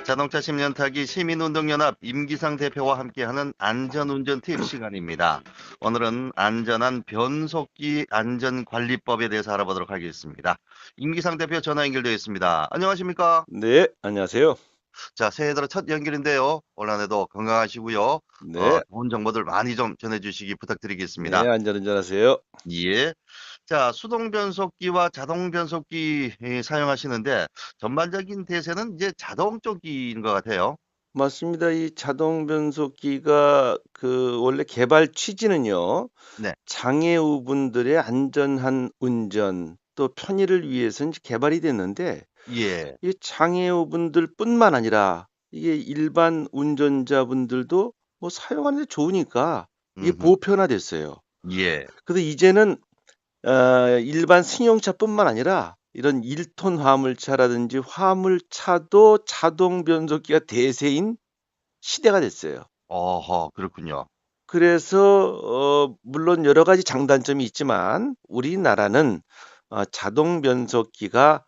자동차 10년 타기 시민운동연합 임기상 대표와 함께하는 안전운전 팁 시간입니다. 오늘은 안전한 변속기 안전관리법에 대해서 알아보도록 하겠습니다. 임기상 대표 전화 연결되어 있습니다. 안녕하십니까? 네, 안녕하세요. 자, 새해 들어 첫 연결인데요. 올 한해도 건강하시고요. 네, 좋은 정보들 많이 좀 전해주시기 네, 부탁드리겠습니다. 안전운전하세요. 예. 자, 수동 변속기와 자동 변속기 사용하시는데 전반적인 대세는 이제 자동 쪽인 것 같아요. 맞습니다. 이 자동 변속기가 원래 개발 취지는요, 네. 장애우분들의 안전한 운전 또 편의를 위해서 이제 개발이 됐는데, 예. 이 장애우분들뿐만 아니라 이게 일반 운전자분들도 뭐 사용하는 데 좋으니까 이게 음흠. 보편화됐어요. 예. 그래서 이제는 일반 승용차뿐만 아니라 이런 1톤 화물차라든지 화물차도 자동 변속기가 대세인 시대가 됐어요. 어허, 그렇군요. 그래서 물론 여러 가지 장단점이 있지만 우리나라는 자동 변속기가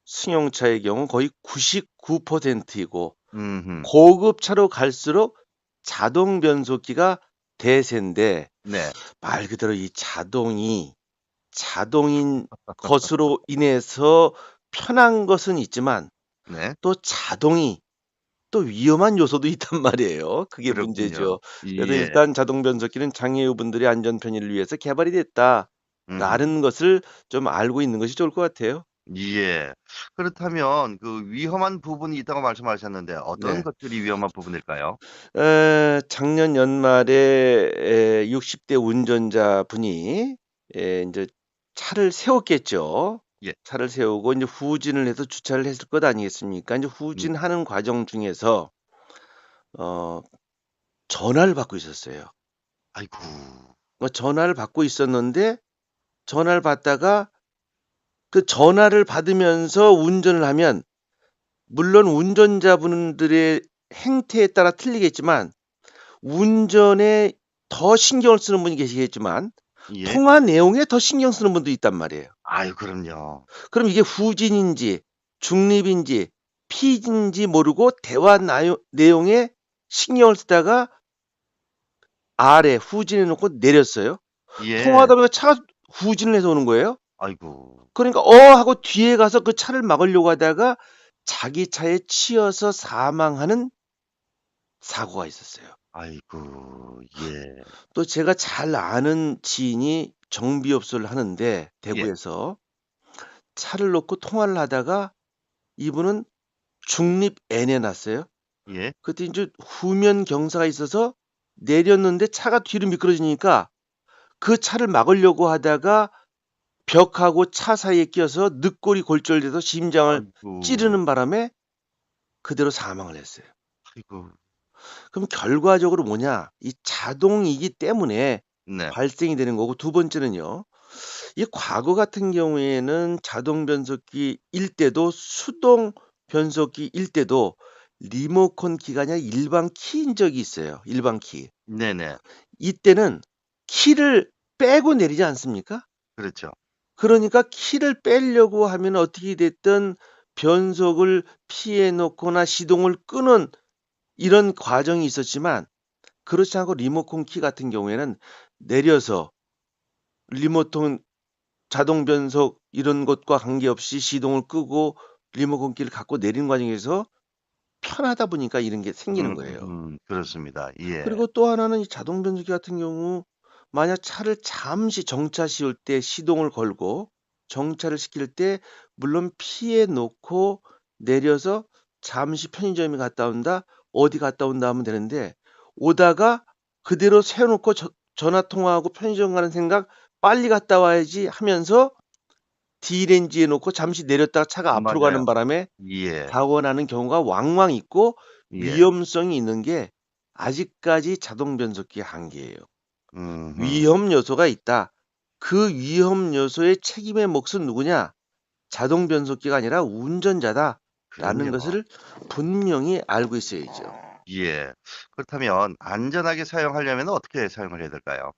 승용차의 경우 거의 99%이고 음흠. 고급차로 갈수록 자동 변속기가 대세인데 네. 말 그대로 이 자동인 것으로 인해서 편한 것은 있지만 네. 또 자동이 또 위험한 요소도 있단 말이에요. 그게 그렇군요. 문제죠. 그래서 예. 일단 자동 변속기는 장애우분들의 안전 편의를 위해서 개발이 음흠. 됐다라는 것을 좀 알고 있는 것이 좋을 것 같아요. 예. 그렇다면 그 위험한 부분이 있다고 말씀하셨는데 어떤 네. 것들이 위험한 부분일까요? 작년 연말에 60대 운전자분이 인제 차를 세웠겠죠. 예. 차를 세우고 인제 후진을 해서 주차를 했을 것 아니겠습니까? 인제 음. 후진하는 과정 중에서 어 전화를 받고 있었어요. 아이고. 전화를 받고 있었는데 전화를 받다가 그 전화를 받으면서 운전을 하면 물론 운전자분들의 행태에 따라 틀리겠지만 운전에 더 신경을 쓰는 분이 계시겠지만 예. 통화 내용에 더 신경 쓰는 분도 있단 말이에요. 아유, 그럼요. 그럼 이게 후진인지 중립인지 피인지 모르고 대화 내용에 신경을 쓰다가 아래 후진해 놓고 내렸어요. 예. 통화하다 보니까 차가 후진을 해서 오는 거예요. 아이고. 그러니까 하고 뒤에 가서 그 차를 막으려고 하다가 자기 차에 치여서 사망하는 사고가 있었어요. 아이고. 예. 또 제가 잘 아는 지인이 정비업소를 하는데 예. 대구에서 차를 놓고 통화를 하다가 이분은 중립 N에 놨어요. 예. 그때 인제 후면 경사가 있어서 내렸는데 차가 뒤로 미끄러지니까 그 차를 막으려고 하다가 벽하고 차 사이에 끼어서 늑골이 골절돼서 심장을 아이고. 찌르는 바람에 그대로 사망을 했어요. 아이고. 그럼 결과적으로 뭐냐? 이 자동이기 때문에 네. 발생이 되는 거고 두 번째는요. 이 과거 같은 경우에는 자동 변속기일 때도 수동 변속기일 때도 리모컨 키가 아니라 일반 키인 적이 있어요, 일반 키. 네네. 이때는 키를 빼고 내리지 않습니까? 그렇죠. 그러니까 키를 빼려고 하면 어떻게 됐든 변속을 피해 놓거나 시동을 끄는 이런 과정이 있었지만 그렇지 않고 리모컨 키 같은 경우에는 내려서 리모컨 자동 변속 이런 것과 관계없이 시동을 끄고 리모컨 키를 갖고 내리는 과정에서 편하다 보니까 이런 게 생기는 거예요. 그렇습니다. 예. 그리고 또 하나는 이 자동 변속기 같은 경우 만약 차를 잠시 정차 씌울 때 시동을 걸고 정차를 시킬 때 물론 피해 놓고 내려서 잠시 편의점에 갔다 온다, 어디 갔다 온다 하면 되는데 오다가 그대로 세워 놓고 전화 통화하고 편의점 가는 생각 '빨리 갔다 와야지.' 하면서 D레인지에 놓고 잠시 내렸다가 차가 앞으로 가는 맞아요. 바람에 예. 사고가 나는 경우가 왕왕 있고 예. 위험성이 있는 게 아직까지 자동 변속기의 한계예요. 음음. 위험 요소가 있다. 그 위험 요소의 책임의 몫은 누구냐? 자동 변속기가 아니라 운전자다라는 그럼요. 것을 분명히 알고 있어야죠. 예. 그렇다면 안전하게 사용하려면 어떻게 사용을 해야 될까요?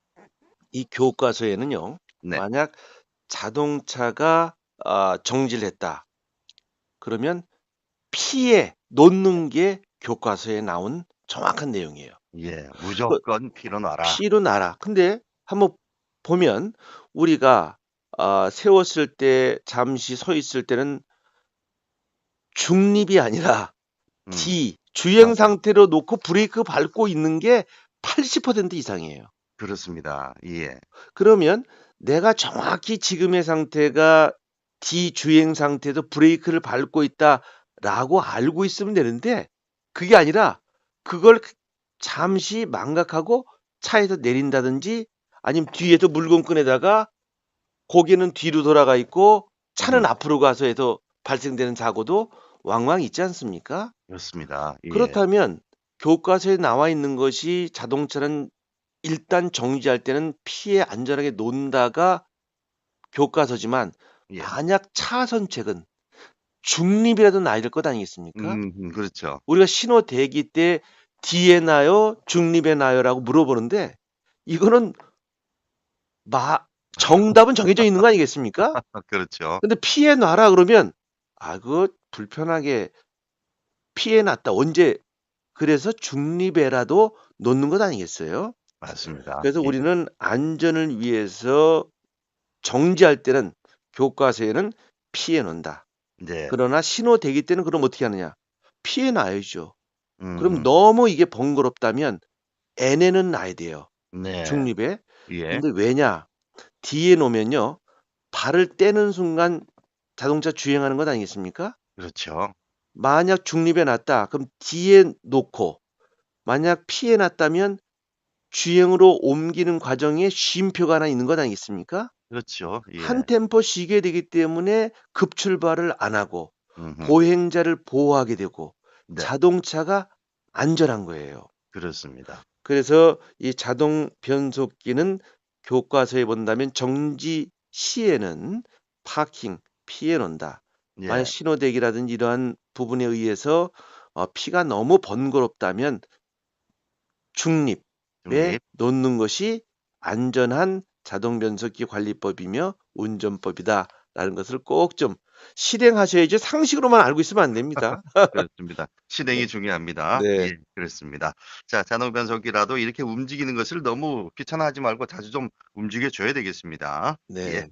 이 교과서에는요. 네. 만약 자동차가 정지를 했다. 그러면 피해 놓는 게 교과서에 나온 정확한 내용이에요. 예, 그 무조건 피로 놔라. P로 나라. 근데 한번 보면 우리가 세웠을 때 잠시 서 있을 때는 중립이 아니라 음, D 주행 상태. 상태로 놓고 브레이크 밟고 있는 게 80% 이상이에요. 그렇습니다. 예. 그러면 내가 정확히 지금의 상태가 D 주행 상태에서 브레이크를 밟고 있다라고 알고 있으면 되는데 그게 아니라 그걸 잠시 망각하고 차에서 내린다든지 아니면 뒤에서 물건 꺼내다가 고개는 뒤로 돌아가 있고 차는 음, 앞으로 가서 해서 발생되는 사고도 왕왕 있지 않습니까? 그렇습니다. 예. 그렇다면 교과서에 나와 있는 것이 자동차는 일단 정지할 때는 피해 안전하게 논다가 교과서지만 예. 만약 차선책은 중립이라도 나야 될 것 아니겠습니까? 그렇죠. 우리가 신호 대기 때 뒤에 나요, 중립에 나요라고 물어보는데 이거는 정답은 정해져 있는 거 아니겠습니까? 그렇죠. 근데 피해 놔라 그러면 그거 불편하게 피해 놨다. 언제 그래서 중립에라도 놓는 것 아니겠어요? 맞습니다. 그래서 예. 우리는 안전을 위해서 정지할 때는 교과서에는 피해 놓는다. 네. 그러나 신호 대기 때는 그럼 어떻게 하느냐? 피해 놔야죠. 그럼 음, 너무 이게 번거롭다면 N에는 놔야 돼요. 네. 중립에. 예. 근데 왜냐? D에 놓으면요. 발을 떼는 순간 자동차 주행하는 것 아니겠습니까? 그렇죠. 만약 중립에 놨다. 그럼 D에 놓고 만약 피해 났다면 주행으로 옮기는 과정에 쉼표가 하나 있는 것 아니겠습니까? 그렇죠. 한 예. 템포 쉬게 되기 때문에 급출발을 안 하고 음흠. 보행자를 보호하게 되고 네. 자동차가 안전한 거예요. 그렇습니다. 그래서 이 자동 변속기는 교과서에 본다면 정지 시에는 파킹 피해 놓는다. 만약 예. 신호대기라든지 이러한 부분에 의해서 피가 너무 번거롭다면 중립에 중립. 놓는 것이 안전한 자동 변속기 관리법이며 운전법이다라는 것을 꼭 좀 실행하셔야지 상식으로만 알고 있으면 안 됩니다. 그렇습니다. 실행이 중요합니다. 예, 네. 그렇습니다. 자, 자동 변속기라도 이렇게 움직이는 것을 너무 귀찮아하지 말고 자주 좀 움직여 줘야 되겠습니다. 예. 네.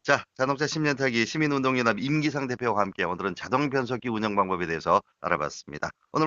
자, 자동차 10년 타기 시민운동연합 임기상 대표와 함께 오늘은 자동 변속기 운영 방법에 대해서 알아봤습니다. 오늘